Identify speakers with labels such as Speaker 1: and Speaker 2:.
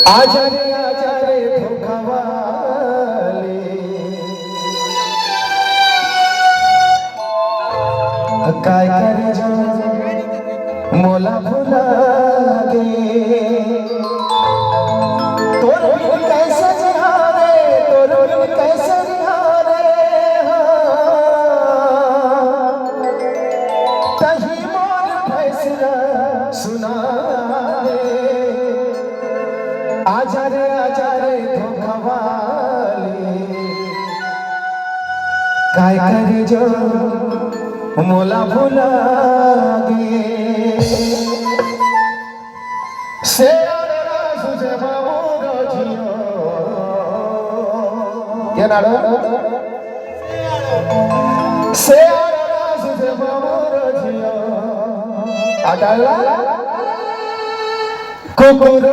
Speaker 1: आजा रे धोखावाले काय करे जो मोला भुला गे तोर बिन कैसे जिहारे तोर बिन कैसे जिहारे तही मोर फैसला सुना दे आजा रे धोखावाले काय करे जो मोला भुला गे से सुझे बाबू गजियो क्या नाडो से सुझे बाबू गजियो आटाला कुकुर